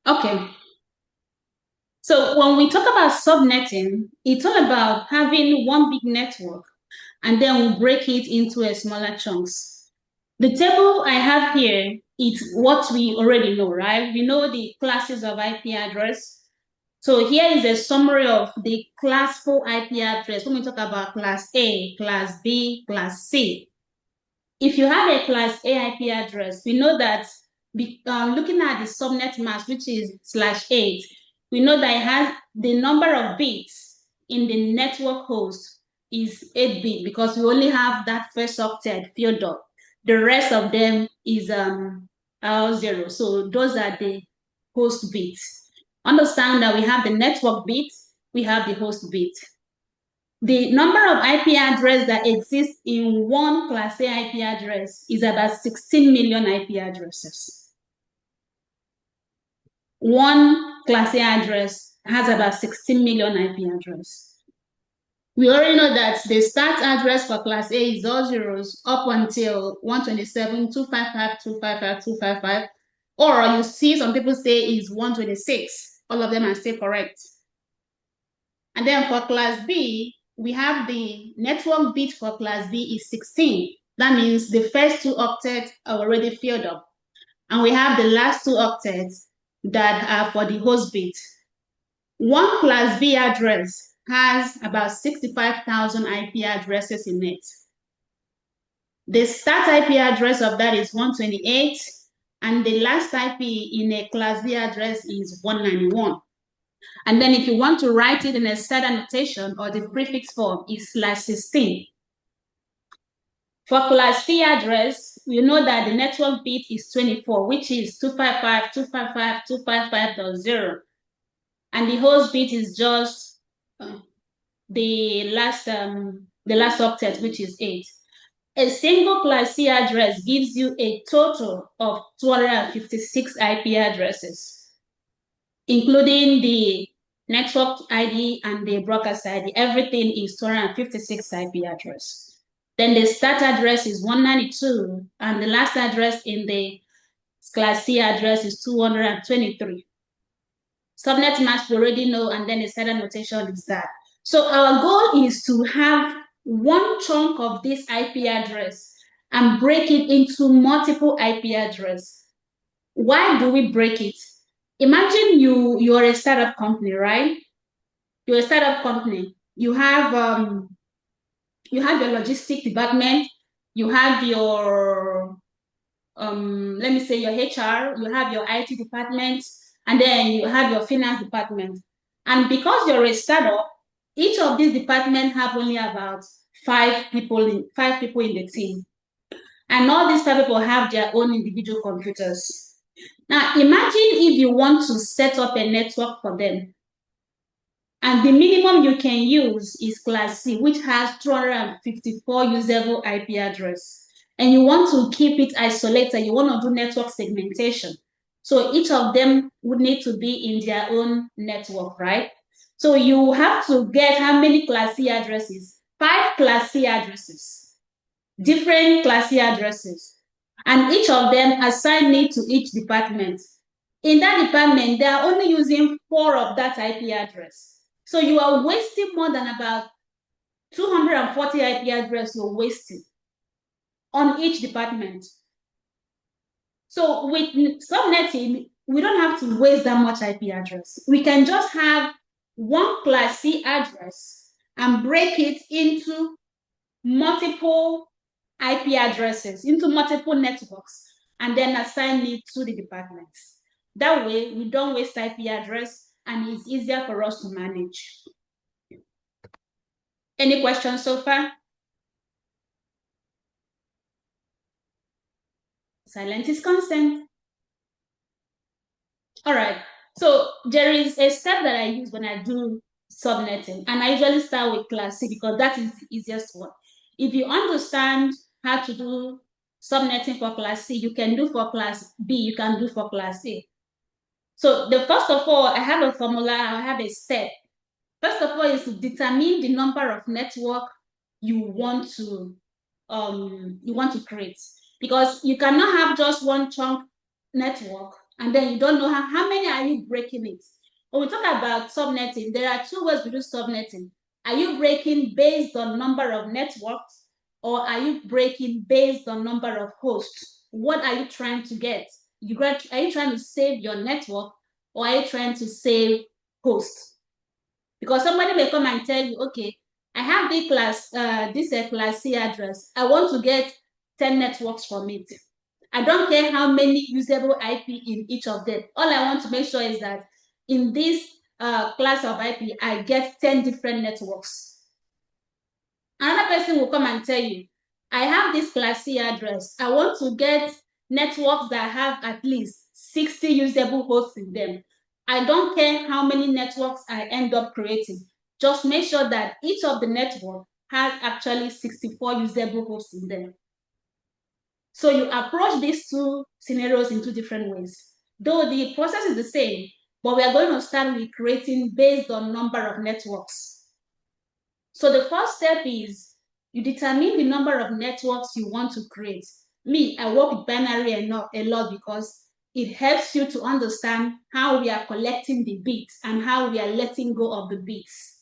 Okay. So when we talk about subnetting, it's all about having one big network and then we break it into a smaller chunks. The table I have here is what we already know, right? We know the classes of IP address. So here is a summary of the classful IP address when we talk about class A, class B, class C. If you have a class A IP address, we know that looking at the subnet mask, which is /8, we know that it has the number of bits in the network host is 8-bit because we only have that first octet filled up. The rest of them is R0. So those are the host bits. Understand that we have the network bit, we have the host bit. The number of IP addresses that exist in one class A IP address is about 16 million IP addresses. One class A address has about 16 million IP addresses. We already know that the start address for class A is all zeros up until 127.255.255.255, or you see some people say is 126. All of them are still correct. And then for class B, we have the network bit for class B is 16. That means the first two octets are already filled up. And we have the last two octets that are for the host bit. One class B address has about 65,000 IP addresses in it. The start IP address of that is 128, and the last IP in a class B address is 191. And then if you want to write it in a set annotation or the prefix form, is /16. For class C address, we know that the network bit is 24, which is 255.255.255.0. And the host bit is just the last octet, which is 8. A single class C address gives you a total of 256 IP addresses, including the network ID and the broadcast ID. Everything is 256 IP address. Then the start address is 192, and the last address in the class C address is 223. Subnet mask we already know, and then the set notation is that. So our goal is to have one chunk of this IP address and break it into multiple IP address. Why do we break it? Imagine you're a startup company, right? You're a startup company. You have your logistic department, you have your let me say your HR, you have your IT department, and then you have your finance department. And because you're a startup, each of these departments have only about 5 people in the team. And all these 5 people have their own individual computers. Now, imagine if you want to set up a network for them. And the minimum you can use is class C, which has 254 usable IP address. And you want to keep it isolated. You want to do network segmentation. So each of them would need to be in their own network, right? So you have to get how many class C addresses? 5 class C addresses, different class C addresses. And each of them assign it to each department. In that department, they are only using 4 of that IP address. So you are wasting more than about 240 IP addresses you're wasting on each department. So with subnetting, we don't have to waste that much IP address. We can just have one class C address and break it into multiple IP addresses, into multiple networks, and then assign it to the departments. That way, we don't waste IP address and it's easier for us to manage. Any questions so far? Silent is consent. All right. So there is a step that I use when I do subnetting, and I usually start with class C because that is the easiest one. If you understand how to do subnetting for class C, you can do for class B, you can do for class A. So the first of all, I have a formula, I have a step. First of all is to determine the number of network you want to create, because you cannot have just one chunk network and then you don't know how many are you breaking it. When we talk about subnetting, there are two ways we do subnetting. Are you breaking based on number of networks, or are you breaking based on number of hosts? What are you trying to get? Are you trying to save your network, or are you trying to save hosts? Because somebody may come and tell you, okay, I have this class C address. I want to get 10 networks from it. I don't care how many usable IP in each of them. All I want to make sure is that in this class of IP, I get 10 different networks. Another person will come and tell you, I have this class C address. I want to get networks that have at least 60 usable hosts in them. I don't care how many networks I end up creating. Just make sure that each of the network has actually 64 usable hosts in them. So you approach these two scenarios in two different ways. Though the process is the same, but we are going to start with creating based on number of networks. So the first step is you determine the number of networks you want to create. Me, I work with binary a lot because it helps you to understand how we are collecting the bits and how we are letting go of the bits.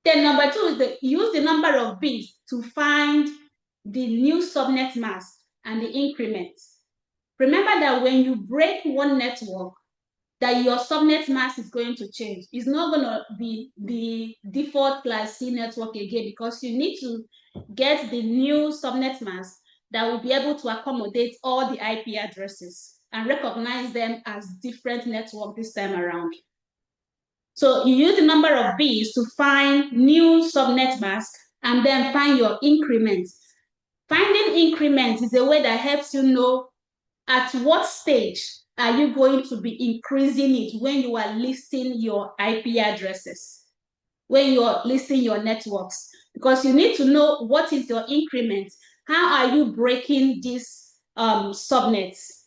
Then number two is use the number of bits to find the new subnet mask and the increment. Remember that when you break one network, that your subnet mask is going to change. It's not going to be the default class C network again, because you need to get the new subnet mask that will be able to accommodate all the IP addresses and recognize them as different networks this time around. So you use the number of bits to find new subnet mask and then find your increments. Finding increments is a way that helps you know at what stage are you going to be increasing it when you are listing your IP addresses, when you're listing your networks, because you need to know what is your increment. How are you breaking these subnets?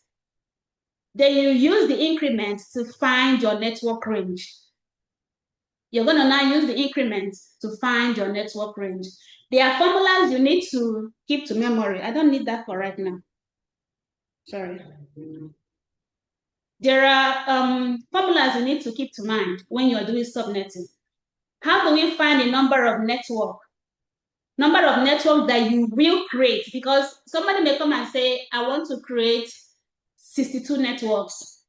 Then you use the increment to find your network range. You're going to now use the increment to find your network range. There are formulas you need to keep to memory. I don't need that for right now. Sorry. There are formulas you need to keep to mind when you're doing subnetting. How do we find the number of network that you will create? Because somebody may come and say, I want to create 62 networks.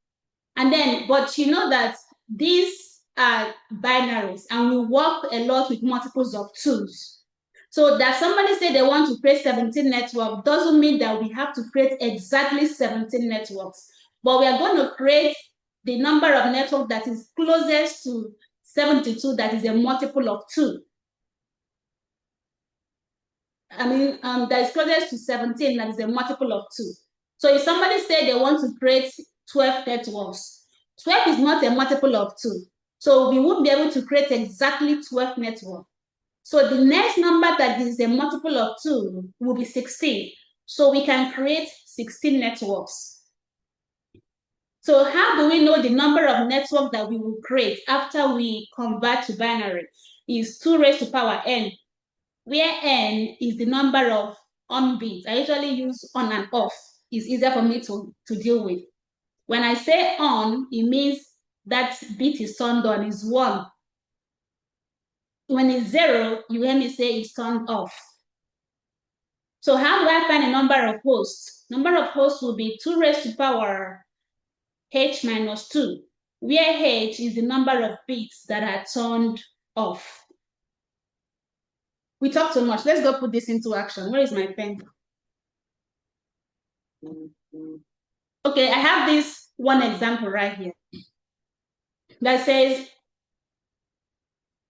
And then, but you know that these are binaries and we work a lot with multiples of twos. So that somebody say they want to create 17 networks doesn't mean that we have to create exactly 17 networks. But we are going to create the number of networks that is closest to 72, that is a multiple of 2. That is closest to 17, that is a multiple of 2. So if somebody say they want to create 12 networks, 12 is not a multiple of 2. So we won't be able to create exactly 12 networks. So the next number that is a multiple of 2 will be 16. So we can create 16 networks. So how do we know the number of networks that we will create after we convert to binary? Is 2 raised to power n, where n is the number of on bits. I usually use on and off. It's easier for me to deal with. When I say on, it means that bit is turned on, is 1. When it's 0, you hear me say it's turned off. So how do I find a number of hosts? Number of hosts will be 2 raised to power h minus 2, where h is the number of bits that are turned off. We talked too much. Let's go put this into action. Where is my pen? Okay, I have this one example right here that says,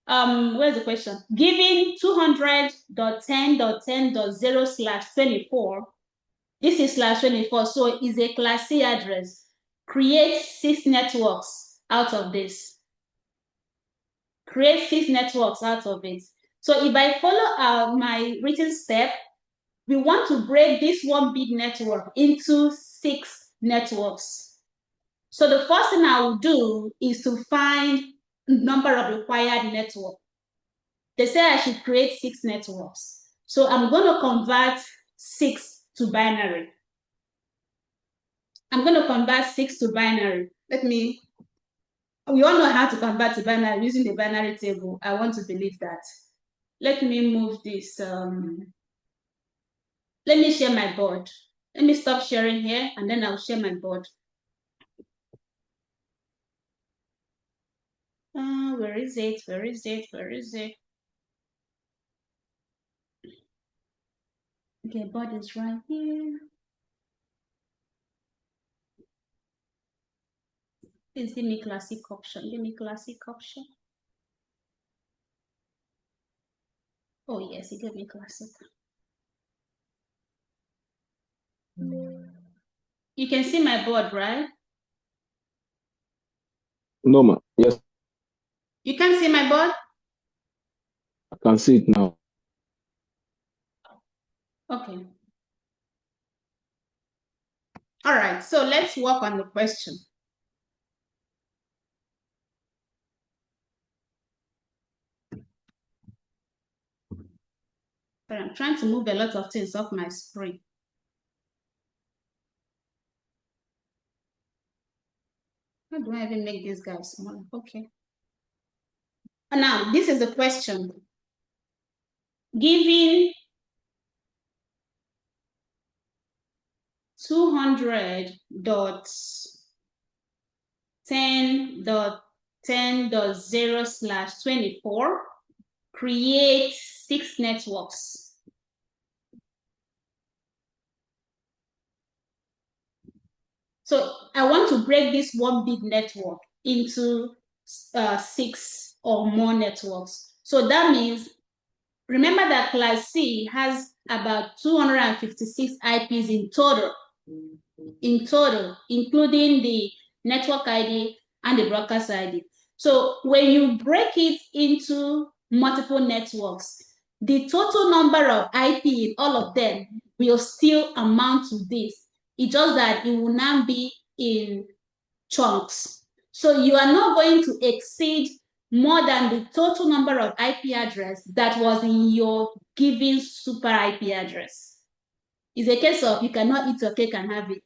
where's the question? Given 200.10.10.0/24, this is /24, so it's a class C address. Create 6 networks out of this. Create 6 networks out of it. So if I follow my written step, we want to break this 1 bit network into 6 networks. So the first thing I will do is to find number of required networks. They say I should create 6 networks. So I'm going to convert 6 to binary. I'm going to convert 6 to binary. We all know how to convert to binary using the binary table. I want to believe that. Let me move this. Let me share my board. Let me stop sharing here, and then I'll share my board. Where is it? Where is it? Where is it? Okay, board is right here. Please give me classic option. Give me classic option. Oh, yes, it gave me classic. You can see my board, right? No, ma. Yes. You can see my board? I can see it now. Okay. All right, so let's work on the question. But I'm trying to move a lot of things off my screen. How do I even make this guy smaller? Okay. And now, this is the question. Given 200.10.10.0/24, create 6 networks. So I want to break this one big network into 6 or more networks. So that means, remember that class C has about 256 IPs in total, including the network ID and the broadcast ID. So when you break it into multiple networks, the total number of IP in all of them will still amount to this. It's just that it will now be in chunks. So you are not going to exceed more than the total number of IP address that was in your given super IP address. It's a case of you cannot eat your cake and have it.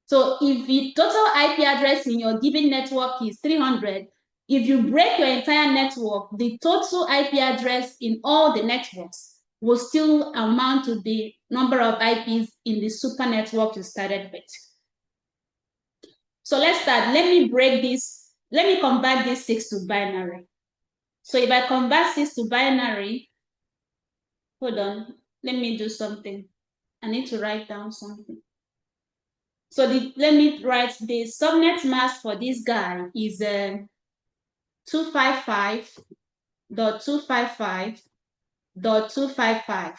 So if the total IP address in your given network is 300, if you break your entire network, the total IP address in all the networks will still amount to the number of IPs in the super network you started with. So let's start. Let me break this. Let me convert this 6 to binary. So if I convert 6 to binary, hold on, let me do something. I need to write down something. So let me write the subnet mask for this guy is 255.255.255.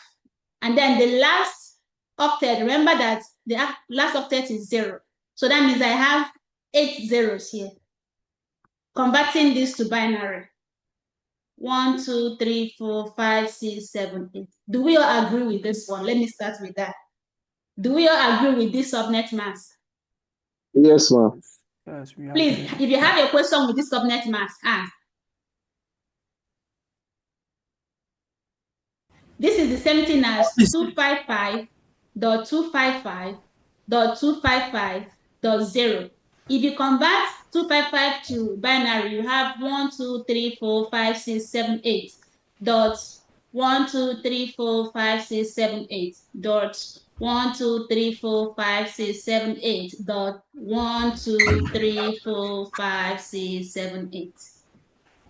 And then the last octet, remember that the last octet is 0. So that means I have 8 zeros here. Converting this to binary. 1, 2, 3, 4, 5, 6, 7, 8. Do we all agree with this one? Let me start with that. Do we all agree with this subnet mask? Yes, ma'am. Yes, we Please, agree. if you have a question with this subnet mask, ask. This is the same thing as 255.255.255.0. If you convert 255 to binary, you have 1, 2, 3, 4, 5, 6, 7, 8. Dot 1, 2, 3, 4, 5, 6, 7, 8. Dot 1, 2, 3, 4, 5, 6, 7, 8. Dot 1, 2, 3, 4, 5, 6, 7, 8.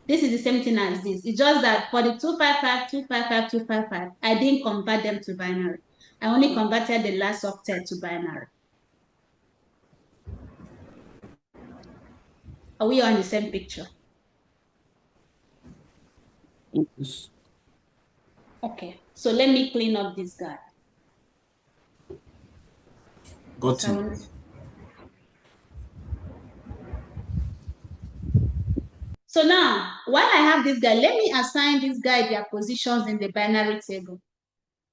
This is the same thing as this. It's just that for the 255, 255, 255, I didn't convert them to binary. I only converted the last octet to binary. Are we on the same picture? Yes. Okay, so let me clean up this guy. Got you. So now, while I have this guy, let me assign this guy their positions in the binary table.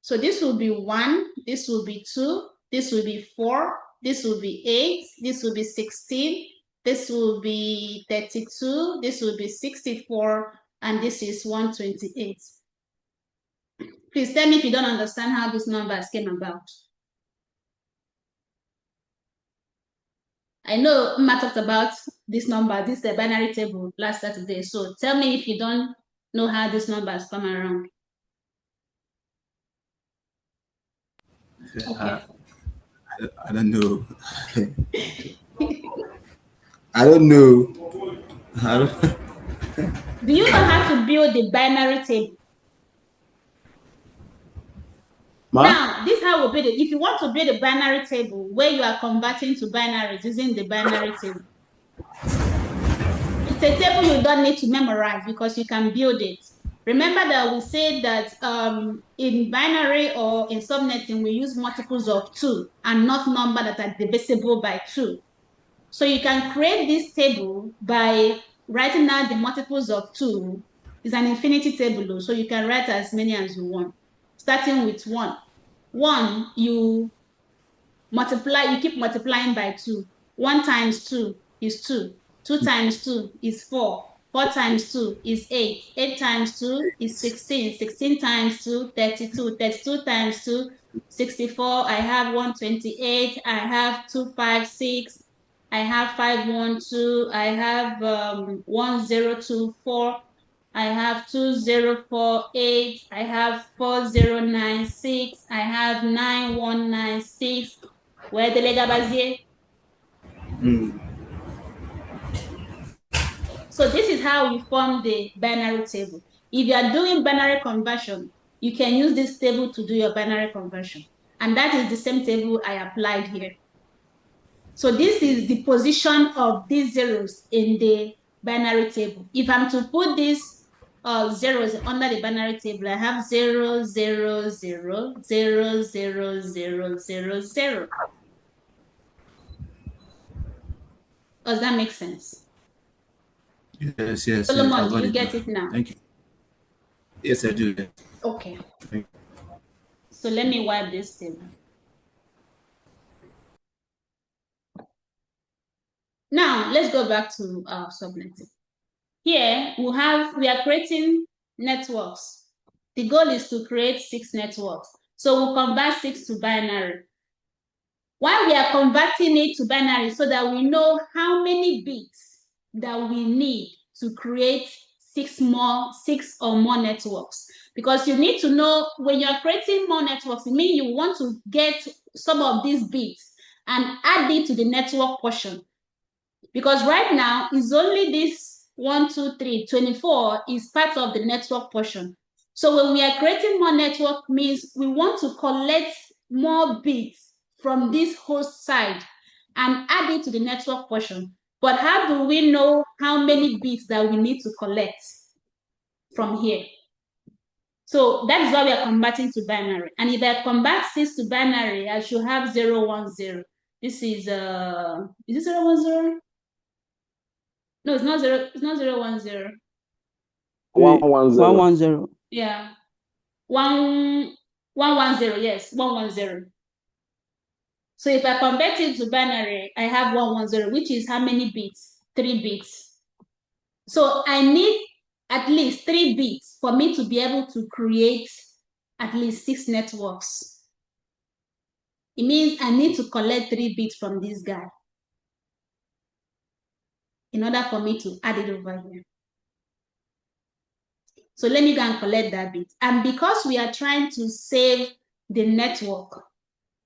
So this will be 1, this will be 2, this will be 4, this will be 8, this will be 16, this will be 32, this will be 64, and this is 128. Please tell me if you don't understand how these numbers came about. I know Mma talked about this number, this binary table last Saturday. So tell me if you don't know how these numbers come around. Okay. I don't know. I don't know. Do you know how to build the binary table? Ma? Now, this is how we build it. If you want to build a binary table where you are converting to binaries using the binary table, it's a table you don't need to memorize because you can build it. Remember that we said that in binary or in subnetting, we use multiples of 2 and not numbers that are divisible by 2. So you can create this table by writing down the multiples of 2. It's an infinity table, so you can write as many as you want, starting with 1. 1, you multiply, you keep multiplying by 2. 1 times 2 is 2. 2 times 2 is 4. 4 times 2 is 8. 8 times 2 is 16. 16 times 2, 32. 32 times 2, 64. I have 128. I have 256. I have 512. I have 1024. I have 2048. I have 4096. I have 9196. Where the lega basé? So this is how you form the binary table. If you are doing binary conversion, you can use this table to do your binary conversion. And that is the same table I applied here. So this is the position of these zeros in the binary table. If I'm to put these zeros under the binary table, I have 0, 0, 0, 0, 0, 0, 0, 0. Does that make sense? Yes, yes. Solomon, I do got you it get now. it now? Thank you. Yes, I do. Okay. So let me wipe this table. Now let's go back to our subnetting. Here we are creating networks. The goal is to create 6 networks. So we'll convert 6 to binary. Why we are converting it to binary? So that we know how many bits that we need to create 6 or more networks. Because you need to know when you're creating more networks, it means you want to get some of these bits and add it to the network portion. Because right now it's only this 1, 2, 3, 24 is part of the network portion. So when we are creating more network means we want to collect more bits from this host side and add it to the network portion. But how do we know how many bits that we need to collect from here? So that is why we are converting to binary. And if I convert 6 to binary, I should have 0, 1, 0. This is this 0, 1, 0? No, it's not 0. It's not 0, 1, 0. 110. 110. Yeah. 110. Yes, 110. So if I convert it to binary, I have 110, which is how many bits? 3 bits. So I need at least 3 bits for me to be able to create at least 6 networks. It means I need to collect 3 bits from this guy in order for me to add it over here. So let me go and collect that bit. And because we are trying to save the network,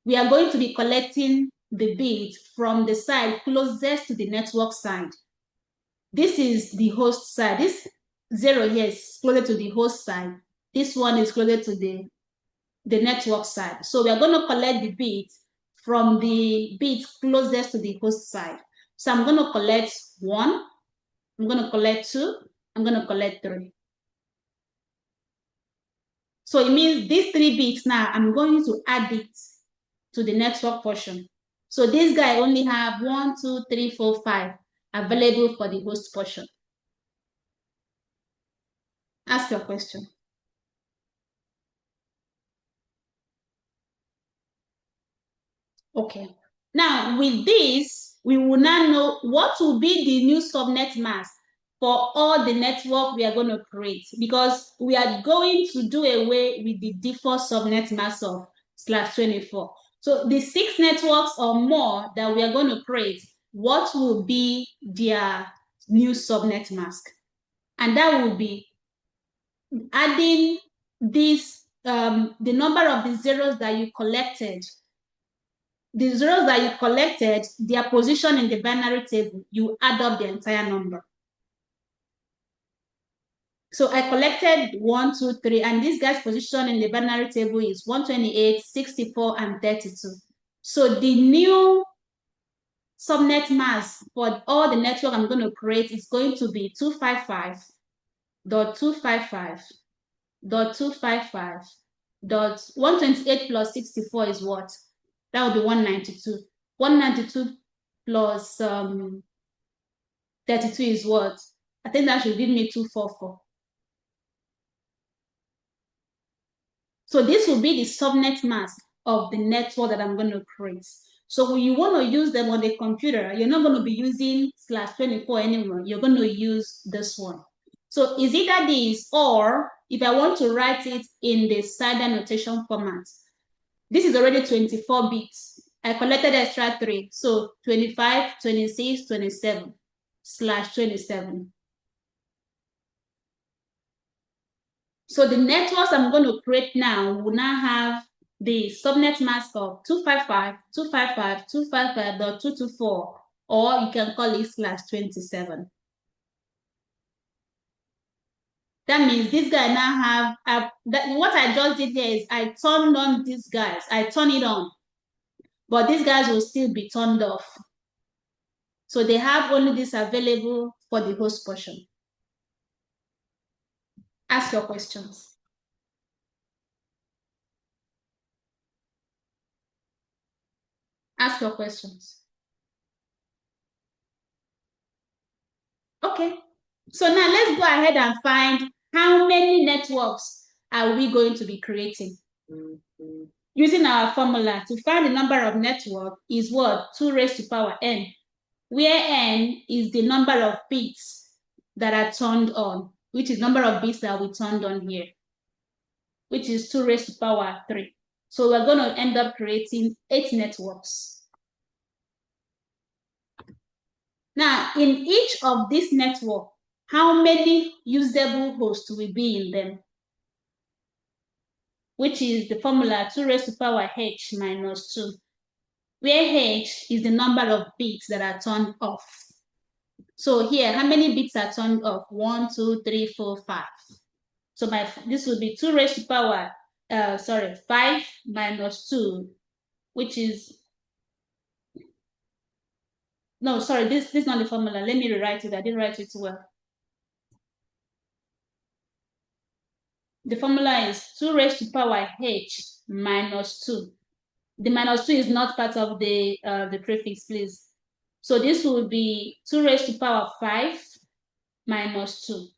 we are going to be collecting the bit from the side closest to the network side. This is the host side. This 0 here is closer to the host side. This one is closer to the network side. So we are going to collect the bit from the bit closest to the host side. So I'm going to collect 1, I'm going to collect 2, I'm going to collect 3. So it means these 3 bits now, I'm going to add it to the network portion. So this guy only have 1, 2, 3, 4, 5 available for the host portion. Ask your question. Okay. Now with this, we will now know what will be the new subnet mask for all the network we are going to create, because we are going to do away with the default subnet mask of /24. So the 6 networks or more that we are going to create, what will be their new subnet mask. And that will be adding this, the number of the zeros that you collected. The zeros that you collected, their position in the binary table, you add up the entire number. So I collected 1, 2, 3, and this guy's position in the binary table is 128, 64, and 32. So the new subnet mask for all the network I'm going to create is going to be 255.255.255.128 plus 64 is what? That would be 192. 192 plus 32 is what? I think that should give me 244. So this will be the subnet mask of the network that I'm going to create. So when you want to use them on the computer, you're not going to be using /24 anymore. You're going to use this one. So is either this, or if I want to write it in the Cider notation format, this is already 24 bits. I collected extra 3. So 25, 26, 27 /27. So the networks I'm going to create now will now have the subnet mask of 255.255.224, or you can call it /27. That means this guy now have, what I just did here is I turned on these guys. I turn it on, but these guys will still be turned off. So they have only this available for the host portion. Ask your questions. Ask your questions. Okay. So now let's go ahead and find how many networks are we going to be creating. Using our formula to find the number of network is what? 2 raised to power n, where n is the number of bits that are turned on, which is number of bits that we turned on here, which is 2 raised to power 3. So we're going to end up creating 8 networks. Now, in each of these networks, how many usable hosts will be in them? Which is the formula 2 raised to power h minus 2, where h is the number of bits that are turned off. So here, how many bits are turned off? 1, 2, 3, 4, 5. So this will be 2 raised to power 5 minus 2, which is, no, sorry, this is not the formula. Let me rewrite it. I didn't write it well. The formula is 2 raised to power h minus 2. The minus 2 is not part of the prefix, please. So this will be 2 raised to power 5 minus 2.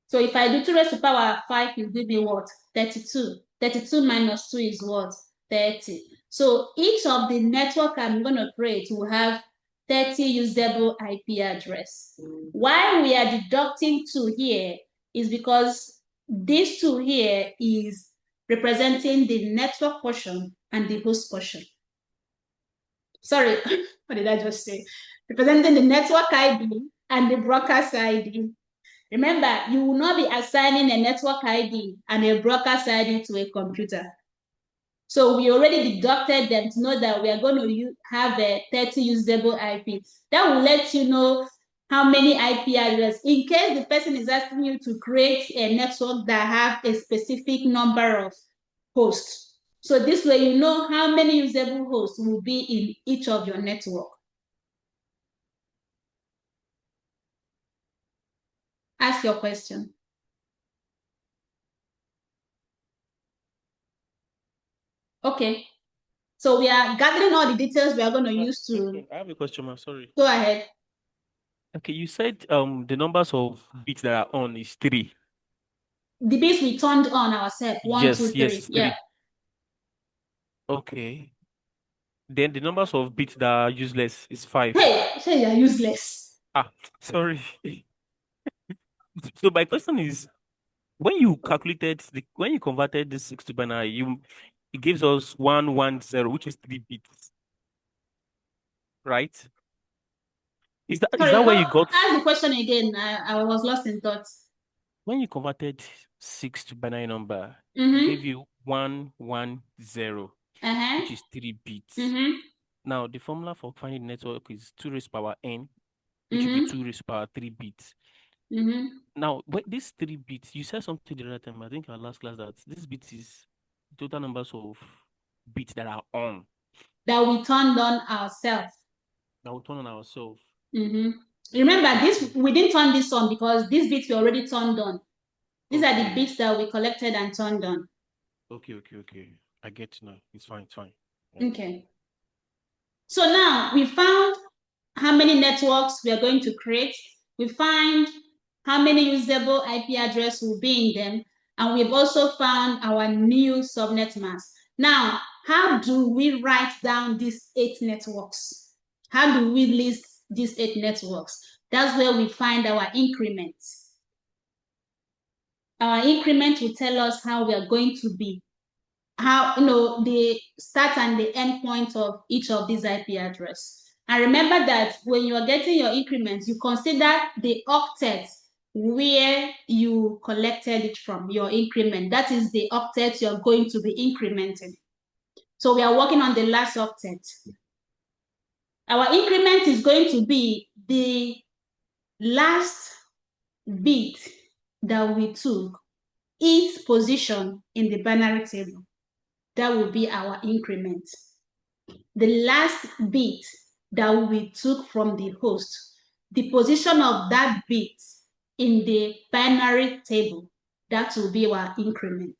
So if I do 2 raised to power 5, it will be what? 32. 32 minus 2 is what? 30. So each of the network I'm going to create will have 30 usable IP address. Why we are deducting 2 here is because this 2 here is representing the network portion and the host portion. Sorry, what did I just say? Representing the network ID and the broadcast ID. Remember, you will not be assigning a network ID and a broadcast ID to a computer. So we already deducted them to know that we are going to have a 30 usable IP. That will let you know how many IP addresses, in case the person is asking you to create a network that have a specific number of hosts. So this way you know how many usable hosts will be in each of your network. Ask your question. Okay. So we are gathering all the details we are going to use to... I have a question, ma'am. Sorry. Go ahead. Okay, you said the numbers of bits that are on is 3. The bits we turned on ourselves. 1, Yes, 2, 3. yes, 3. Yeah. Okay. Then the numbers of bits that are useless is 5. Hey, say you're useless. Sorry. So my question is, when you converted this 6 to binary, it gives us 110, which is 3 bits. right? Is that Sorry, where you got ask the question again. I was lost in thoughts. when you converted 6 to binary number? Mm-hmm. It gave you 110, Uh-huh. which is 3 bits. Mm-hmm. Now the formula for finding the network is 2 raised to power n, which will Mm-hmm. be 2 raised to power 3 bits. Mm-hmm. Now, these 3 bits, you said something the other time, I think our last class, that this bit is total numbers of bits that are on. That we turned on ourselves. That we turn on ourselves. Mm-hmm. Remember, this we didn't turn this on because these bits were already turned on. These are the bits that we collected and turned on. Okay. I get now. It's fine. Yeah. Okay. So now we found how many networks we are going to create. We find how many usable IP address will be in them. And we've also found our new subnet mask. Now, how do we write down these 8 networks? How do we list these 8 networks? That's where we find our increments. Our increment will tell us how we are going to be, how, the start and the end point of each of these IP address. And remember that when you are getting your increment, you consider the octet where you collected it from, your increment. That is the octet you're going to be incrementing. So we are working on the last octet. Our increment is going to be the last bit that we took, its position in the binary table. That will be our increment. The last bit that we took from the host, the position of that bit in the binary table, that will be our increment.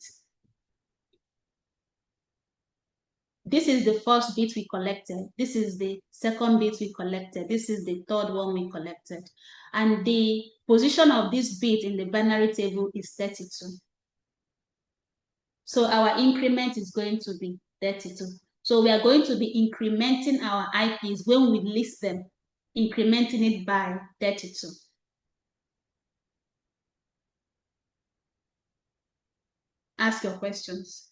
This is the first bit we collected. This is the second bit we collected. This is the third one we collected. And the position of this bit in the binary table is 32. So our increment is going to be 32. So we are going to be incrementing our IPs when we list them, incrementing it by 32. Ask your questions.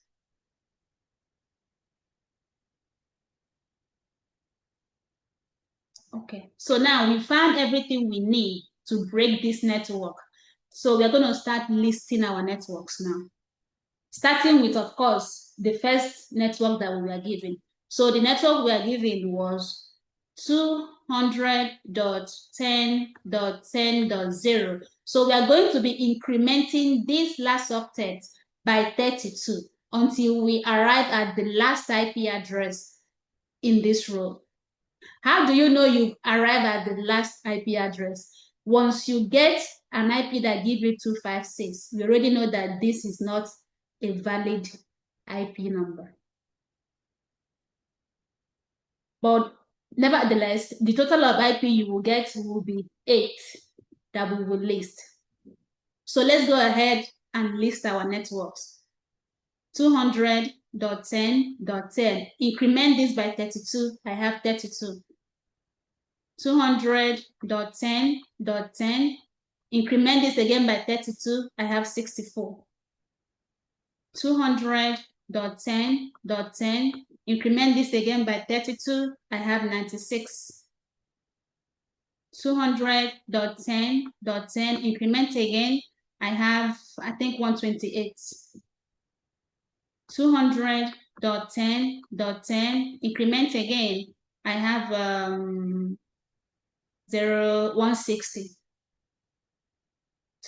Okay, so now we found everything we need to break this network. So we're going to start listing our networks now. Starting with, of course, the first network that we were given. So the network we are given was 200.10.10.0. So we are going to be incrementing this last octet by 32 until we arrive at the last IP address in this row. How do you know you arrive at the last IP address? Once you get an IP that gives you 256, you already know that this is not a valid IP number. But nevertheless, the total of IP you will get will be 8 that we will list. So let's go ahead and list our networks. 200.10.10. Increment this by 32. I have 32. 200.10.10. Increment this again by 32. I have 64. 200.10.10. Increment this again by 32. I have 96. 200.10.10. Increment again. I have, I think, 128. 200.10.10. Increment again. I have 160.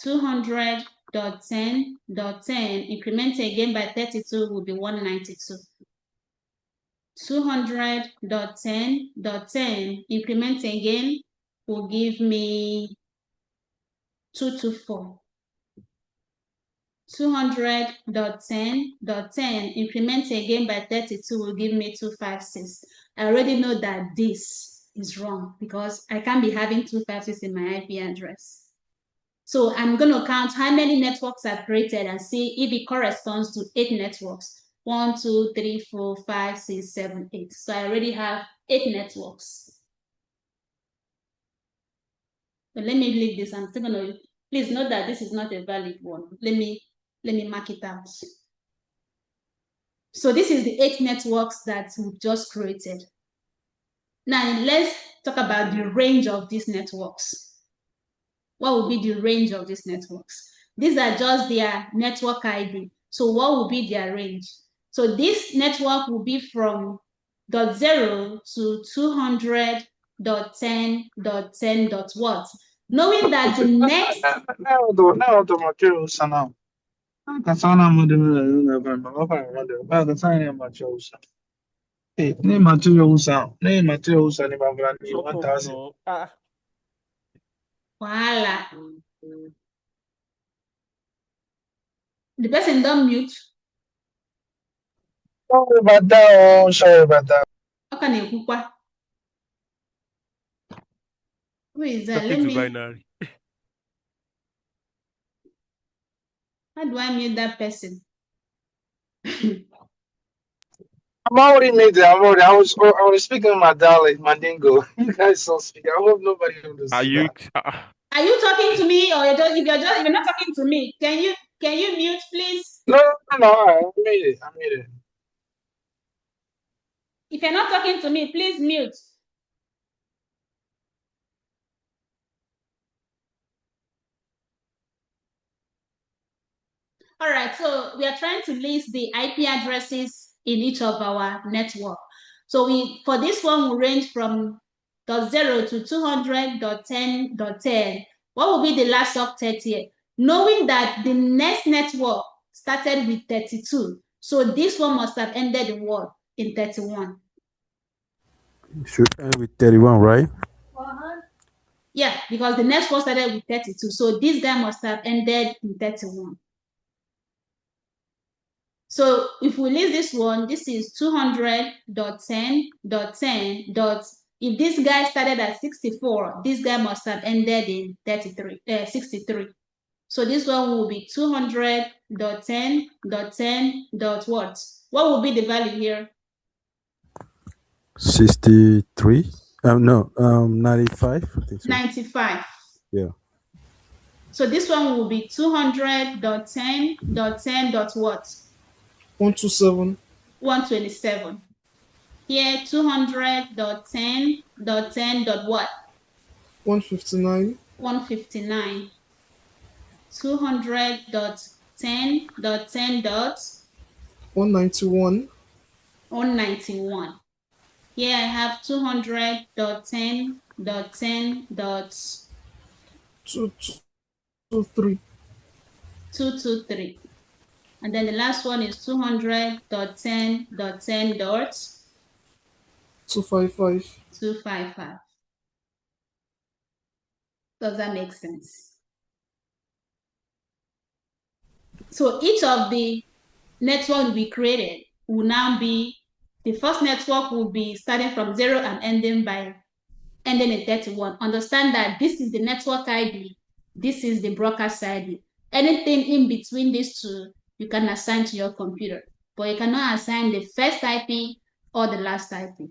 200.10.10. Increment again by 32 will be 192. 200.10.10. Increment again will give me 224. 200.10.10. Increment again by 32 will give me 256. I already know that this is wrong because I can't be having 256 in my IP address. So I'm going to count how many networks are created and see if it corresponds to 8 networks. 1, 2, 3, 4, 5, 6, 7, 8. So I already have 8 networks. But let me leave this. I'm still going to, please note that this is not a valid one. Let me mark it out. So this is the 8 networks that we've just created. Now let's talk about the range of these networks. What will be the range of these networks? These are just their network ID. So what will be their range? So this network will be from .0 to 200.10.10.what? Knowing that the next Shut up, no. Voila. The person don't mute. Sorry about that. Oh, sorry about that. How can you cook? Who is that? Stuck Let into me. binary. How do I mute that person? I'm already made it. I was speaking my dialect, Mandingo. You guys don't speak. I hope nobody Are understood you? that. Are you talking to me, or if you're not talking to me, can you mute, please? No, I made it. I made it. If you're not talking to me, please mute. All right, so we are trying to list the IP addresses in each of our network. So for this one, we range from .0 to 200.10.10. What will be the last octet here? Knowing that the next network started with 32, so this one must have ended in what? In 31. Should end with 31, right? Yeah, because the next one started with 32, so this guy must have ended in 31. So if we list this one, this is 200.10.10. If this guy started at 64, this guy must have ended in 63. So this one will be 200.10.10. What? What will be the value here? 63. No, 95. I think so. 95. Yeah. So this one will be 200.10.10. What? 127. 127. Here 200.10.10. What? 159. 159. 200.10.10. 191. 191. Here I have 200.10.10. 223. 223. And then the last one is 200.10.10. 255. 255. Does that make sense? So each of the networks we created will now be, the first network will be starting from 0 and ending in 31. Understand that this is the network ID, this is the broadcast ID. Anything in between these two, you can assign to your computer, but you cannot assign the first IP or the last IP.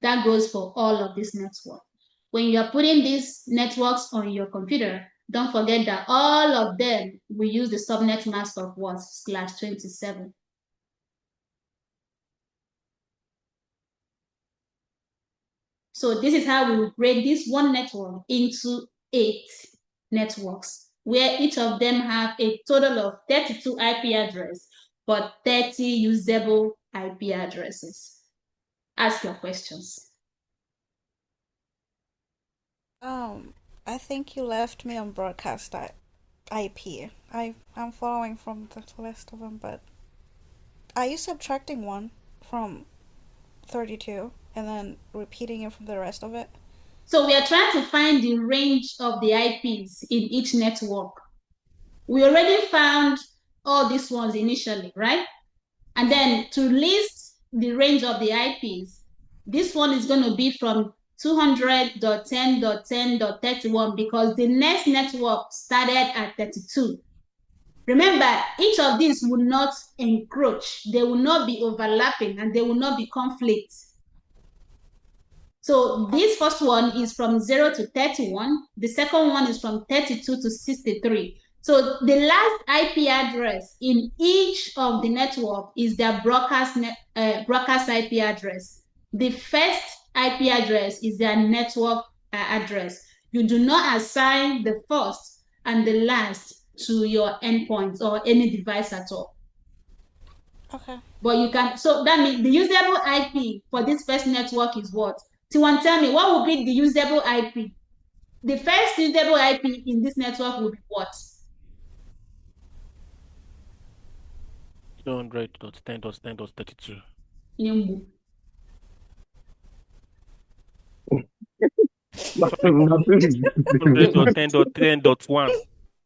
That goes for all of this network. When you're putting these networks on your computer, don't forget that all of them will use the subnet mask of what? /27. So this is how we will break this one network into 8 networks, where each of them have a total of 32 IP addresses, but 30 usable IP addresses. Ask your questions. I think you left me on broadcast IP. I'm following from the list of them, but are you subtracting one from 32 and then repeating it from the rest of it? So we are trying to find the range of the IPs in each network. We already found all these ones initially, right? And then to list the range of the IPs, this one is going to be from 200.10.10.31 because the next network started at 32. Remember, each of these will not encroach, they will not be overlapping, and they will not be conflicts. So this first one is from 0 to 31. The second one is from 32 to 63. So the last IP address in each of the network is their broadcast IP address. The first IP address is their network address. You do not assign the first and the last to your endpoints or any device at all. Okay. But you can, so that means the usable IP for this first network is what? Tiwan, tell me, what will be the usable IP? The first usable IP in this network will be what? 200.10.10.32. Nyumbu. 200.10.10.1.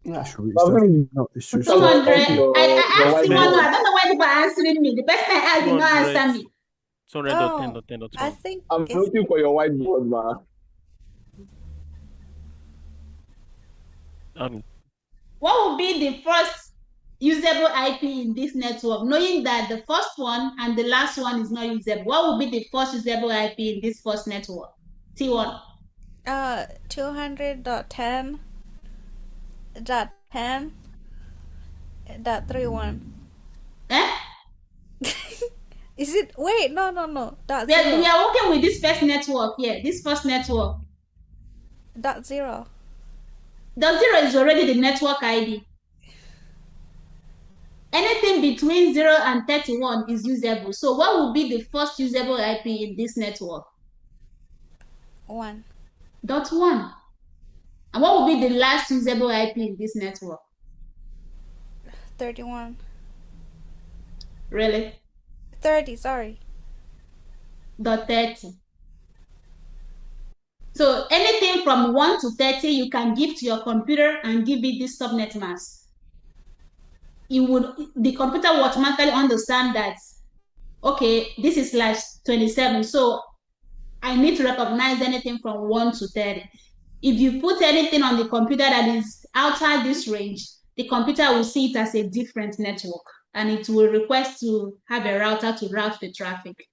Yeah, should we But start? when No, it should you start. 200. I your asked him one. 10, I don't know why people are answering me. The person I asked did not 200, answer me. Oh, 200.10.10.1. I think I'm it's looking for your whiteboard, man. What will be the first usable IP in this network? Knowing that the first one and the last one is not usable, what will be the first usable IP in this first network? T1. 200.10.10.31. Eh? Is it? Wait, no. Dot We zero. are working with this first network here. This first network. Dot zero. The 0 is already the network ID. Anything between 0 and 31 is usable. So what will be the first usable IP in this network? 1. .1. And what will be the last usable IP in this network? 31. Really? 30, sorry. .30. So anything from 1 to 30, you can give to your computer and give it this subnet mask. The computer will automatically understand that, okay, this is /27. So I need to recognize anything from 1 to 30. If you put anything on the computer that is outside this range, the computer will see it as a different network and it will request to have a router to route the traffic.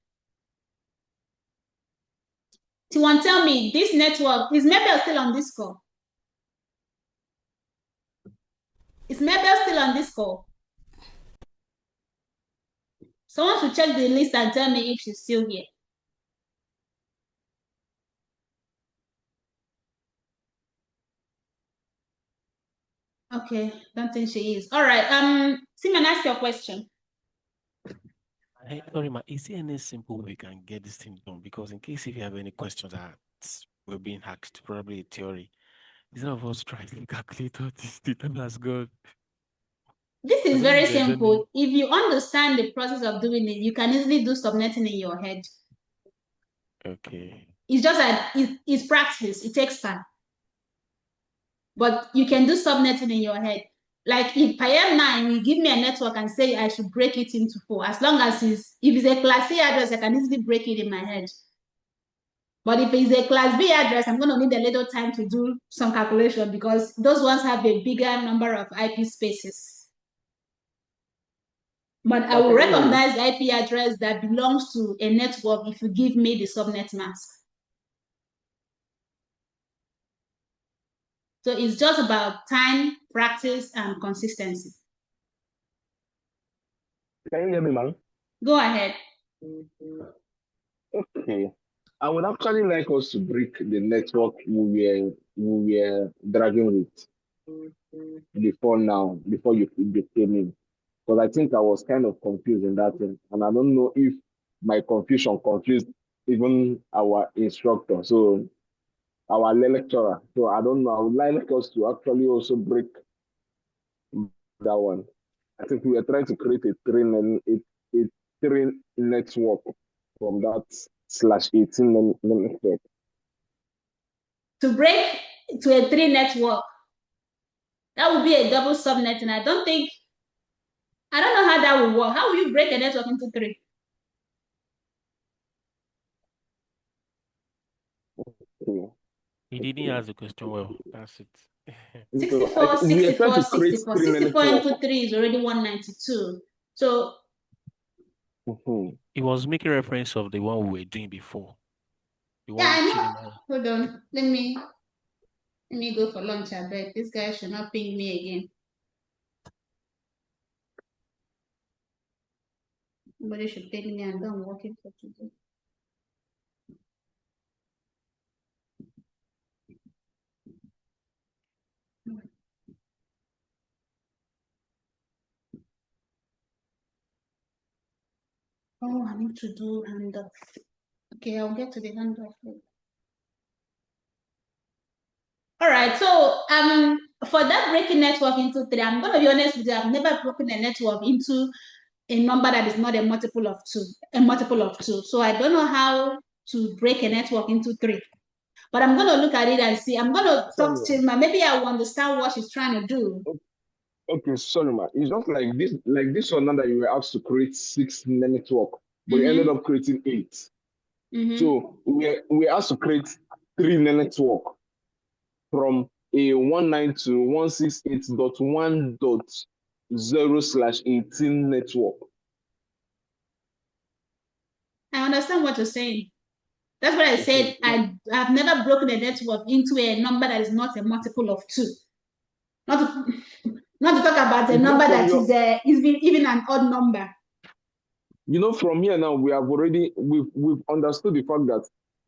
Tiwan, tell me, this network, is Mabel still on this call? Is Mabel still on this call? Someone should check the list and tell me if she's still here. Okay, don't think she is. All right, Simon, ask your question. Hey, sorry, ma, is there any simple way we can get this thing done? Because in case if you have any questions that were being hacked, probably a theory, instead of us trying to calculate all this, the time has gone. This I is don't very think there's simple. If you understand the process of doing it, you can easily do subnetting in your head. Okay. It's just that it's practice. It takes time. But you can do subnetting in your head. Like if PIM9 will give me a network and say I should break it into 4, as long as if it's a class A address, I can easily break it in my head. But if it's a class B address, I'm going to need a little time to do some calculation because those ones have a bigger number of IP spaces. But I will recognize the IP address that belongs to a network if you give me the subnet mask. So it's just about time, practice, and consistency. Can you hear me, man? Go ahead. Okay. I would actually like us to break the network we were dragging with before you came in. Because I think I was kind of confused in that thing. And I don't know if my confusion confused even our instructor, so our lecturer. So I don't know. I would like us to actually also break that one. I think we are trying to create a three network from that /18 network. To break to a 3 network, that would be a double subnet, and I don't know how that would work. How will you break a network into 3? Okay. He didn't ask the question well. That's it. So 64, we are trying 64, to create 64. three 64 network. into 3 is already 192. So He was making reference of the one we were doing before. The yeah, one I know. Chidinma. Hold on. Let me go for lunch. I bet this guy should not ping me again. Somebody should ping me and go and work it for today. Oh, I need to do handoff. Okay, I'll get to the handoff later. All right, so for that breaking network into three, I'm gonna be honest with you, I've never broken a network into a number that is not a multiple of two. So I don't know how to break a network into three. But I'm gonna look at it and see. I'm gonna talk to Sorry. Chima. Maybe I will understand what she's trying to do. Okay, sorry, ma. It's just like this one now that you were asked to create 6 network, but you ended up creating 8. So we asked to create 3 network from a 192.168.1.0/18 network. I understand what you're saying. That's what I said. Okay. I've never broken a network into a number that is not a multiple of 2. Not to, not to talk about a You know, number from that your is even an odd number. from here now we've understood the fact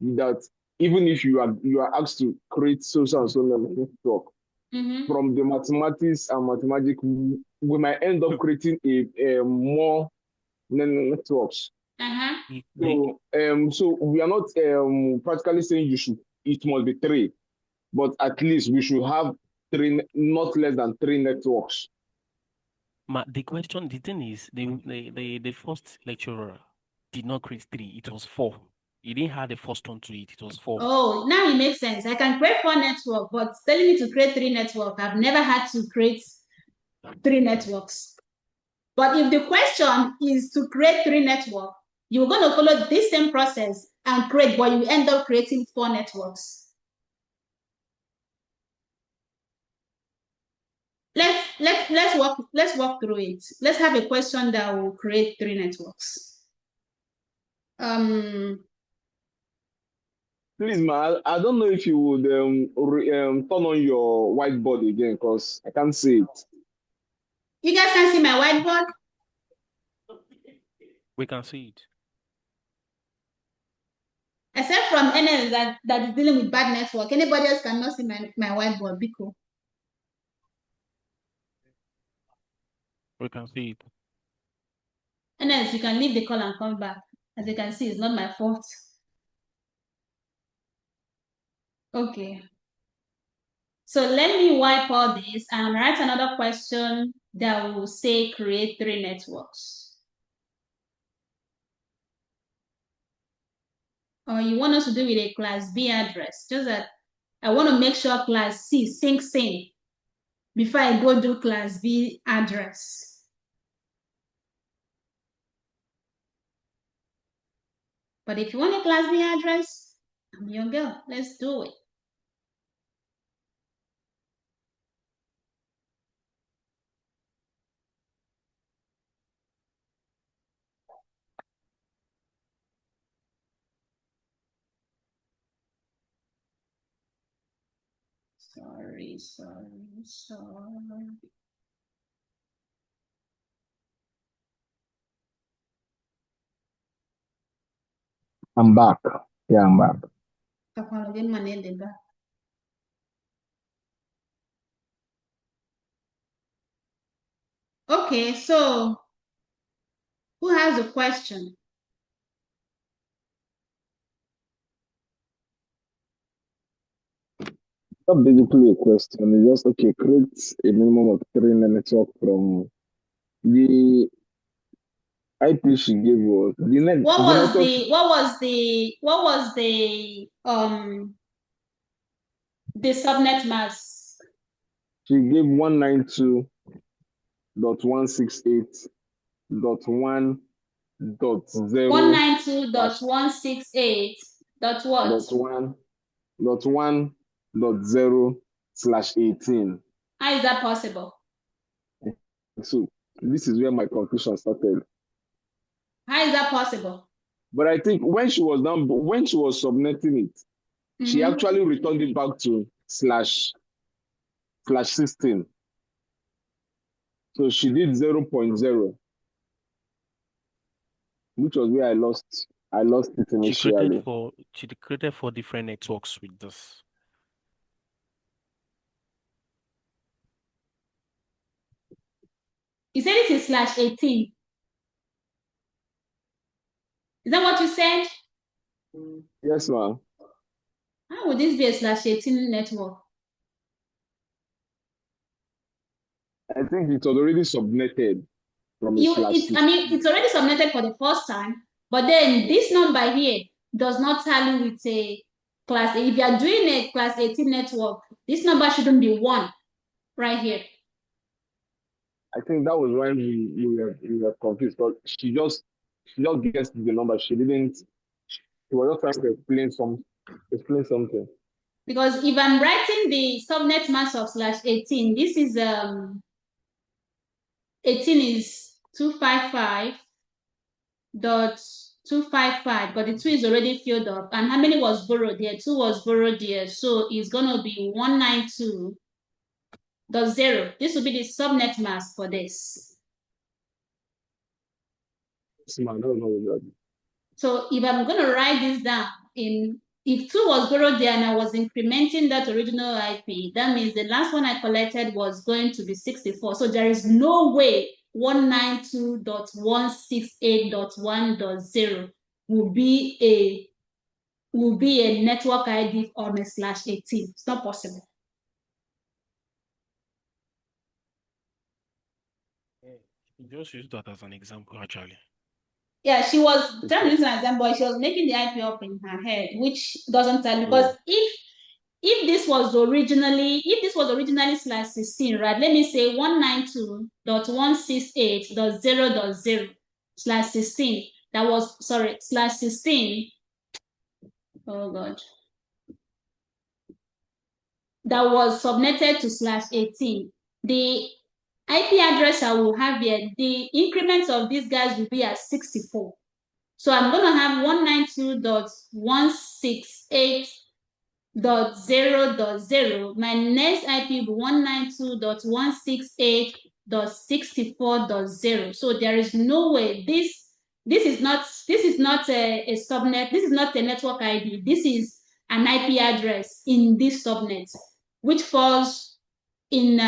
that even if you are asked to create social and so network from the mathematics and mathematics, we might end up creating a more networks. So we are not practically saying it must be 3, but at least we should have 3, not less than 3 networks. The thing is, the first lecturer did not create 3, it was 4. He didn't have the first one to it was 4. Oh, now it makes sense. I can create 4 networks, but telling me to create 3 networks, I've never had to create 3 networks. But if the question is to create 3 networks, you're going to follow this same process and create, but you end up creating 4 networks. Let's walk through it. Let's have a question that will create 3 networks. Please, ma, I don't know if you would turn on your whiteboard again because I can't see it. You guys can see my whiteboard? We can see it. Except from NS that is dealing with bad network. Anybody else cannot see my whiteboard. Be cool. We can see it. NS, you can leave the call and come back. As you can see, it's not my fault. Okay. So let me wipe all this and write another question that will say create 3 networks. Or you want us to do with a class B address. Just that I want to make sure class C sinks in before I go do class B address. But if you want a class B address, I'm your girl. Let's do it. Sorry. I'm back. Yeah, I'm back. Okay, so who has a question? Not basically a question. It's just okay. Create a minimum of 3 network from the IP she gave us. What The was network the subnet mask? she gave 192.168.1.0 192.168 dot what? .1.0/18. How is that possible? So this is where my confusion started. How is that possible? But I think when she was subnetting it, she actually returned it back to /16. So she did 0.0, which was where I lost it initially. She created 4 different networks with this. You said it is /18. Is that what you said? Yes, ma'am. How would this be a /18 network? I think it was already subnetted from a slash I mean, it's already subnetted for the first time, but then this number here does not tally with a class. If you are doing a class 18 network, this number shouldn't be 1 right here. I think that was when we were confused. But she just guessed the number. She didn't. She was just trying to explain something. Because if I'm writing the subnet mask of /18, this is 18 is 255.255, but the 2 is already filled up. And how many was borrowed there? 2 was borrowed there, so it's gonna be 192.0. This will be the subnet mask for this. Smart, I don't know what. So if I'm gonna write this down if 2 was borrowed there and I was incrementing that original IP, that means the last one I collected was going to be 64. So there is no way 192.168.1.0 will be a network ID on a /18. It's not possible. Just use that as an example, actually. Yeah, she was trying to use an example, but she was making the IP up in her head, which doesn't tell, because if this was originally /16, right? Let me say 192.168.0.0/16. That was /16. Oh God. That was subnetted to /18. The IP address I will have here, the increments of these guys will be at 64. So I'm going to have 192.168.0.0. My next IP will be 192.168.64.0. So there is no way this is not a subnet. This is not a network ID. This is an IP address in this subnet, which falls in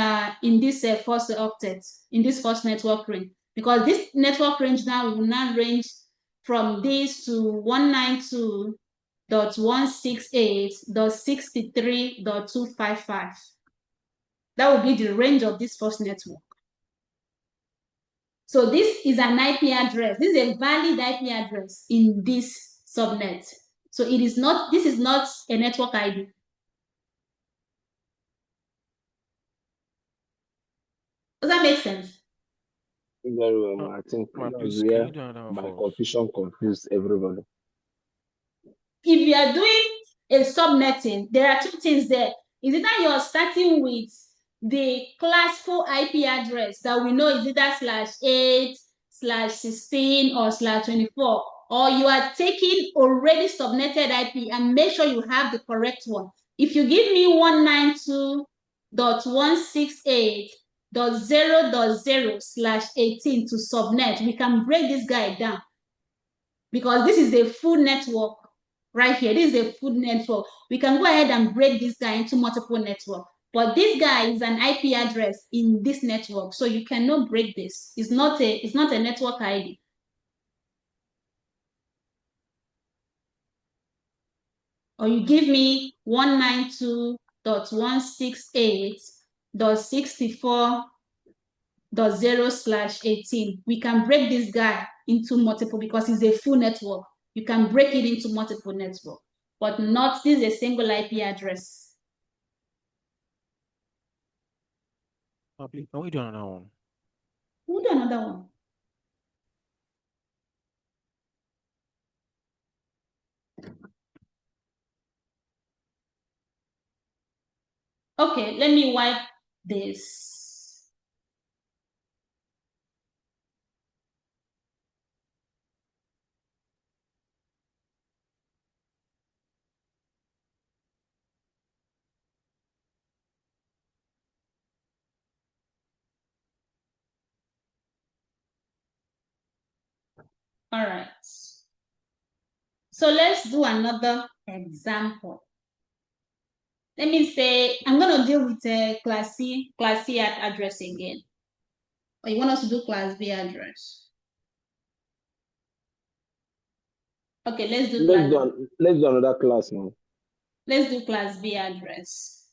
this first octet, in this first network range, because this network range now will not range from this to 192.168.63.255. That will be the range of this first network. So this is an IP address. This is a valid IP address in this subnet. So this is not a network ID. Does that make sense? Very well, I think Please, that's can where you do another my for us? confusion confused everybody. If you are doing a subnetting, there are 2 things there. Is it that you're starting with the classical IP address that we know is either /8, /16, or /24, or you are taking already subnetted IP and make sure you have the correct one. If you give me 192.168.0.0/18 to subnet, we can break this guy down, because this is a full network right here. This is a full network. We can go ahead and break this guy into multiple networks. But this guy is an IP address in this network, so you cannot break this. It's not a network ID. Or you give me 192.168.64.0/18. We can break this guy into multiple, because it's a full network. You can break it into multiple networks, but not this is a single IP address. Please, can we do another one? We'll do another one. Okay, let me wipe this. All right. So let's do another example. Let me say, I'm going to deal with a class C address again. Or you want us to do class B address? Okay, let's do Let's class. do another class now. Let's do class B address.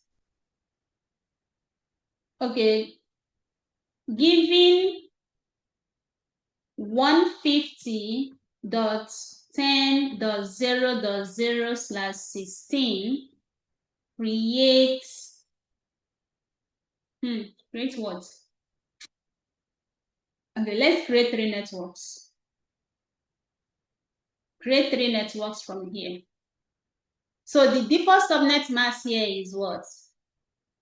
Okay, given 150.10.0.0/16, create create what? Okay, let's create 3 networks. Create 3 networks from here. So the default subnet mask here is what?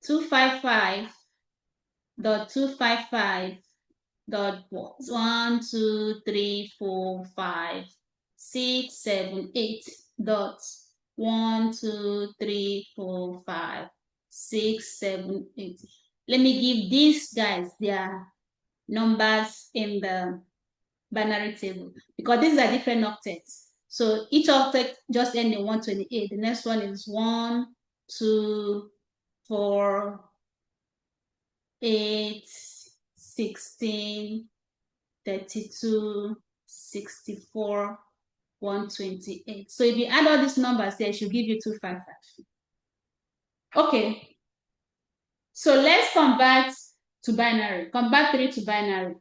255.255.678.12345.678. Let me give these guys their numbers in the binary table because these are different octets. So each octet just ends in 128. The next one is 1, 2, 4, 8, 16, 32, 64, 128. So if you add all these numbers there, it should give you 255. Okay. So let's convert to binary. Convert 3 to binary.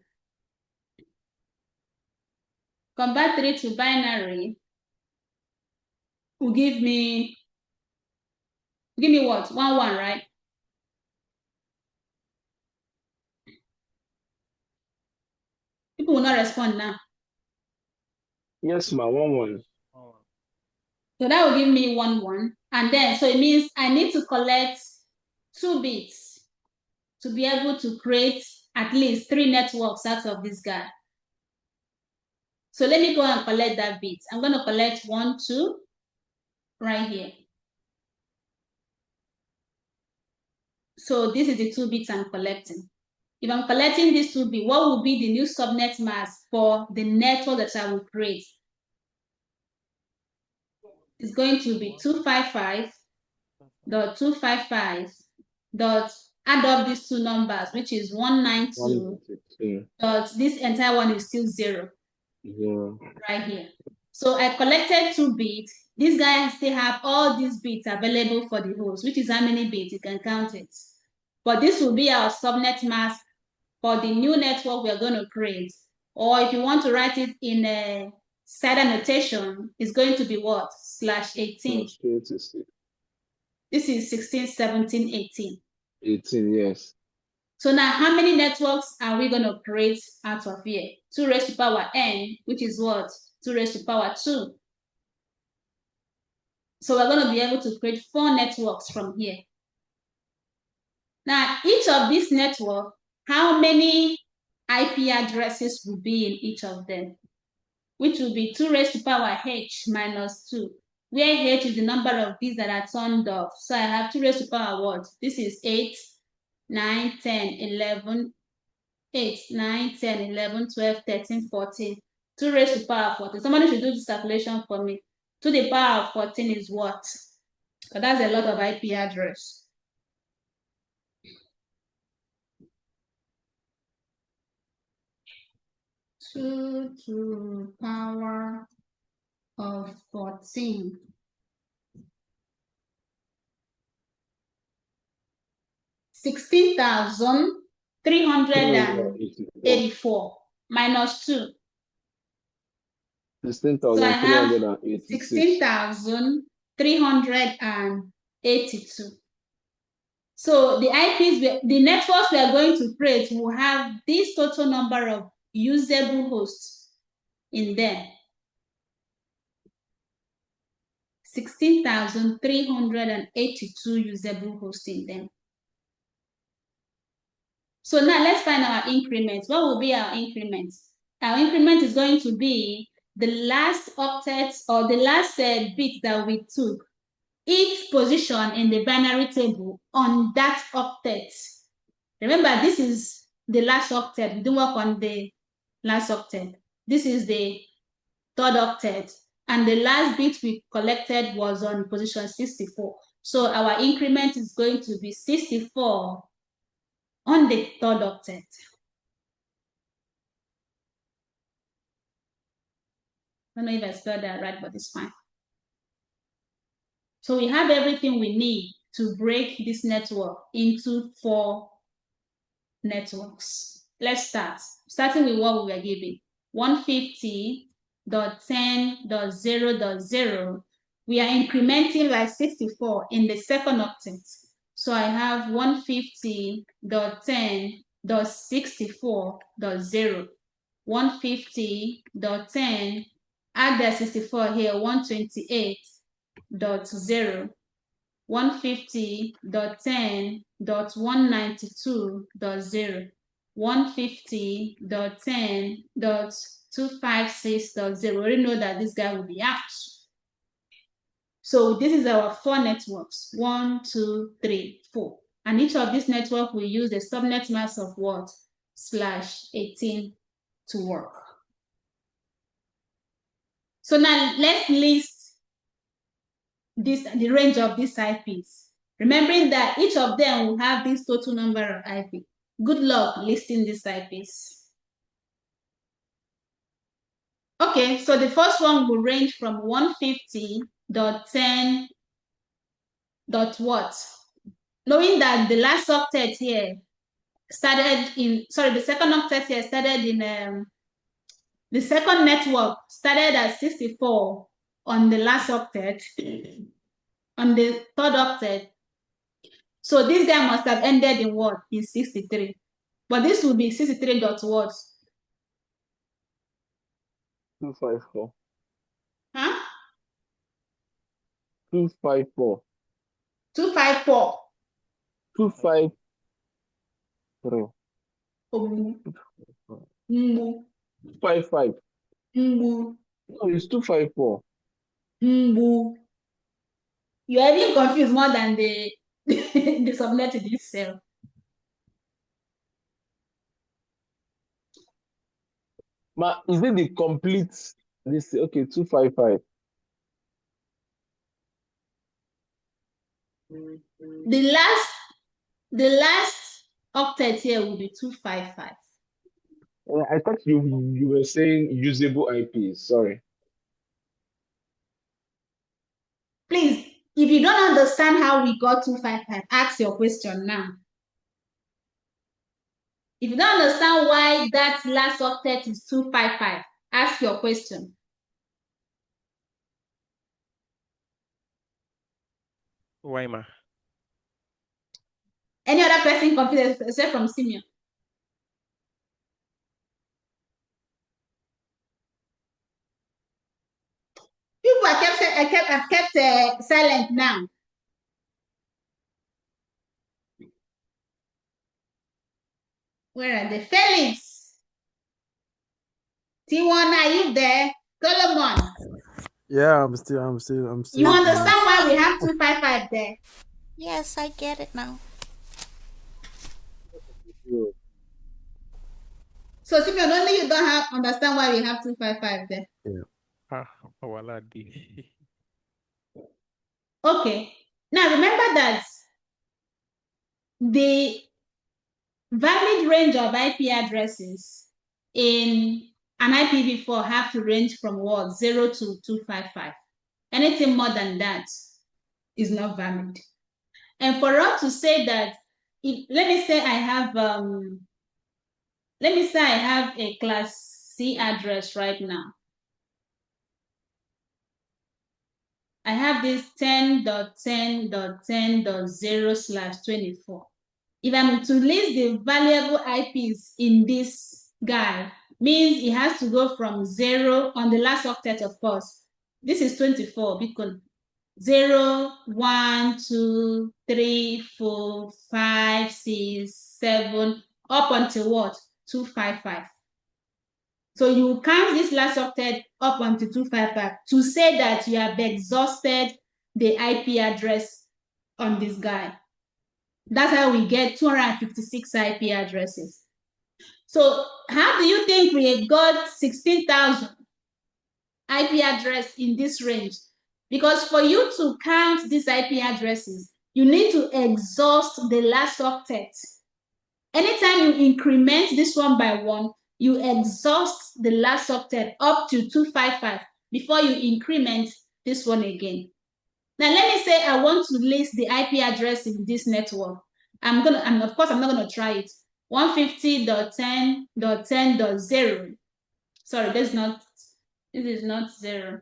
Convert 3 to binary will give me what? 1, 1, right? People will not respond now. Yes, ma, 1, 1. So that will give me 1, 1. And then, so it means I need to collect 2 bits to be able to create at least 3 networks out of this guy. So let me go and collect that bit. I'm going to collect 1, 2 right here. So this is the 2 bits I'm collecting. If I'm collecting these 2 bits, what will be the new subnet mask for the network that I will create? It's going to be 255.255. Add up these 2 numbers, which is 192. But this entire one is still 0. Right here. So I collected 2 bits. This guy still have all these bits available for the host, which is how many bits you can count it. But this will be our subnet mask for the new network we're going to create. Or if you want to write it in a SADA notation, it's going to be what? /18. This is 16, 17, 18. 18, yes. So now how many networks are we going to create out of here? 2 raised to power n, which is what? 2 raised to power 2. So we're going to be able to create 4 networks from here. Now, each of these networks, how many IP addresses will be in each of them? Which will be 2 raised to power h minus 2, where h is the number of bits that are turned off. So I have 2 raised to power what? This is 8, 9, 10, 11, 8, 9, 10, 11, 12, 13, 14. 2 raised to power 14. Somebody should do this calculation for me. To the power of 14 is what? Because that's a lot of IP address. To the power of 14. 16,384 minus 2. So I have 16,382. So the IPs, the networks we are going to create will have this total number of usable hosts in them. 16,382 usable hosts in them. So now let's find our increments. What will be our increments? Our increment is going to be the last octet or the last bit that we took, each position in the binary table on that octet. Remember, this is the last octet. We didn't work on the last octet. This is the 3rd octet. And the last bit we collected was on position 64. So our increment is going to be 64 on the 3rd octet. I don't know if I spelled that right, but it's fine. So we have everything we need to break this network into 4 networks. Let's start. Starting with what we were given. 150.10.0.0. We are incrementing like 64 in the second octet. So I have 150.10.64.0. 150.10, add the 64 here, 128.0. 150.10.192.0. 150.10.256.0. We already know that this guy will be out. So this is our 4 networks. 1, 2, 3, 4. And each of these networks will use the subnet mask of what? /18 to work. So now let's list the range of these IPs. Remembering that each of them will have this total number of IP. Good luck listing these IPs. Okay, so the first one will range from 150.10. what? Knowing that the last octet here started in, the second octet here started in, the second network started at 64 on the last octet, on the third octet. So this guy must have ended in what? In 63. But this will be 63 dot what? 254. Huh? 254. 254. 253. Mbu. 55. Mbu. No, it's 254. Mbu. You are even confused more than the the subnetted itself. Ma, is it the complete? This okay, 255. The last octet here will be 255. I thought you were saying usable IPs. Sorry. Please, if you don't understand how we got 255, ask your question now. If you don't understand why that last octet is 255, ask your question. Why, ma? Any other person confused except from Simeon? People are kept silent now. Where are they? Felix, T1, are you there? Solomon, Yeah, I'm still. you understand why we Hi. have 255 there? Yes, I get it now. So Simeon, only you don't understand why we have 255 there. Yeah. Ah, wala di. Okay. Now remember that the valid range of IP addresses in an IPv4 have to range from what? 0 to 255. Anything more than that is not valid. And for us to say that, let me say I have a class C address right now. I have this 10.10.10.0/24. If I'm to list the valuable IPs in this guy, means it has to go from 0 on the last octet, of course. This is 24 because 0, 1, 2, 3, 4, 5, 6, 7, up until what? 255. So you count this last octet up until 255 to say that you have exhausted the IP address on this guy. That's how we get 256 IP addresses. So how do you think we got 16,000 IP address in this range? Because for you to count these IP addresses, you need to exhaust the last octet. Anytime you increment this one by 1, you exhaust the last octet up to 255 before you increment this one again. Now, let me say I want to list the IP address in this network. Of course, I'm not gonna try it. 150.10.10.0. Sorry, this is not 0.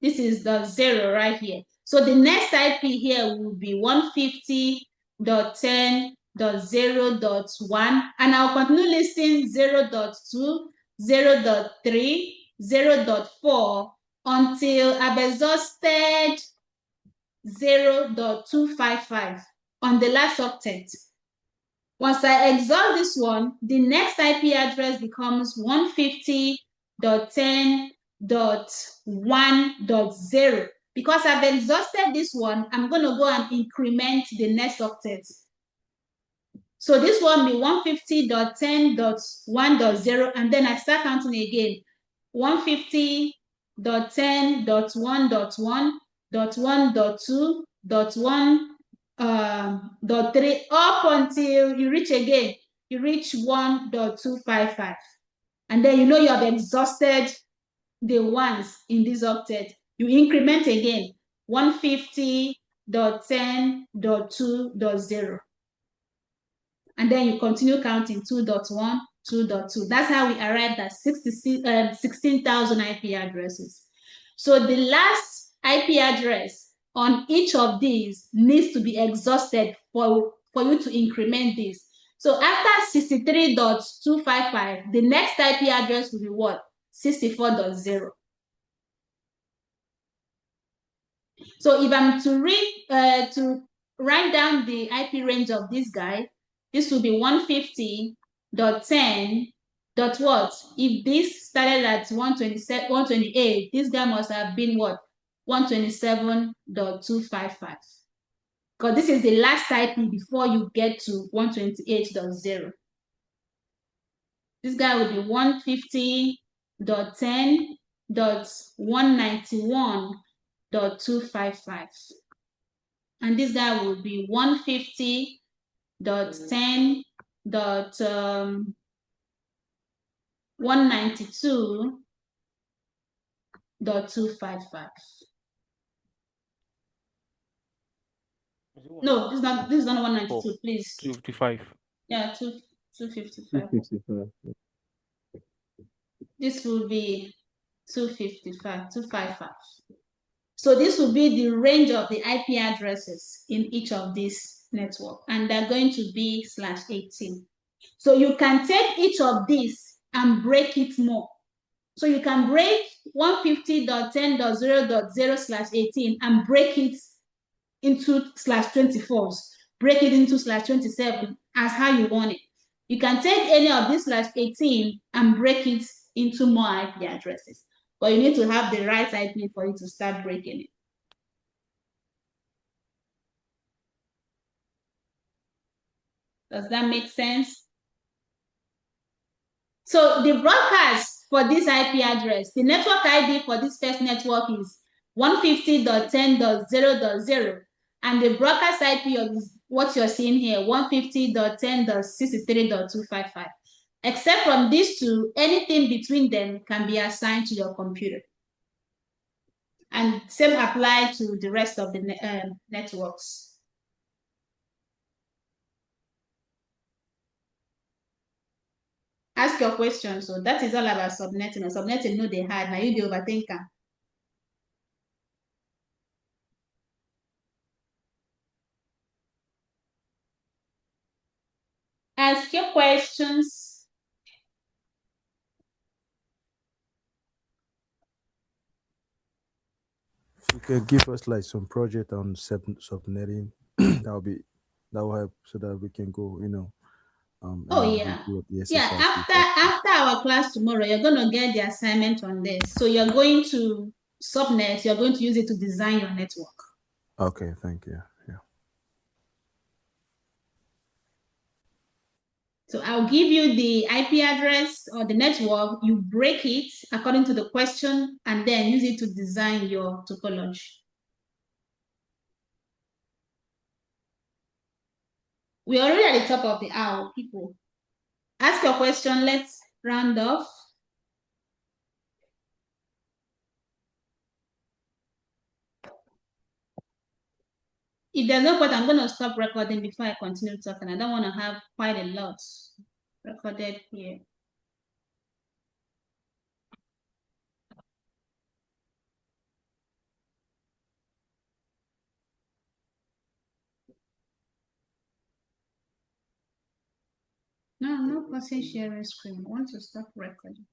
This is the 0 right here. So the next IP here will be 150.10.0.1, and I'll continue listing 0.2, 0.3, 0.4 until I've exhausted 0.255 on the last octet. Once I exhaust this one, the next IP address becomes 150.10.1.0. Because I've exhausted this one, I'm going to go and increment the next octet. So this one will be 150.10.1.0, and then I start counting again. 150.10.1.1.1.2.1.3 up until you reach 1.255, and then you have exhausted the ones in this octet. You increment again 150.10.2.0, and then you continue counting 2.1, 2.2. That's how we arrived at 16,000 IP addresses. So the last IP address on each of these needs to be exhausted for you to increment this. So after 63.255, the next IP address will be what? 64.0. So if I'm to write down the IP range of this guy, this will be 150.10. What? If this started at 127, 128, this guy must have been what? 127.255. Because this is the last IP before you get to 128.0. This guy will be 150.10.191.255. And this guy will be 150.10.192.255. No, this is not 192, please. 255. Yeah, 255. 255. This will be 255. So this will be the range of the IP addresses in each of these networks, and they're going to be /18. So you can take each of these and break it more. So you can break 150.10.0.0/18 and break it into /24s, break it into /27 as how you want it. You can take any of these /18 and break it into more IP addresses, but you need to have the right IP for you to start breaking it. Does that make sense? So the broadcast for this IP address, the network ID for this first network is 150.10.0.0, and the broadcast IP of what you're seeing here, 150.10.63.255. Except from these two, anything between them can be assigned to your computer. And same apply to the rest of the networks. Ask your question. So that is all about subnetting. Subnetting, no, they had. Now you the overthinker. Ask your questions. You can give us like some project on subnetting. that will help so that we can go, Oh and yeah. do the Yeah, exercise. after our class tomorrow, you're going to get the assignment on this. So you're going to subnet, you're going to use it to design your network. Okay, thank you. Yeah. So I'll give you the IP address or the network, you break it according to the question, and then use it to design your topology. We're already at the top of the hour, people. Ask your question, let's round off. If there's no point, I'm going to stop recording before I continue talking. I don't want to have quite a lot recorded here. No, I'm not pausing sharing screen. I want to stop recording.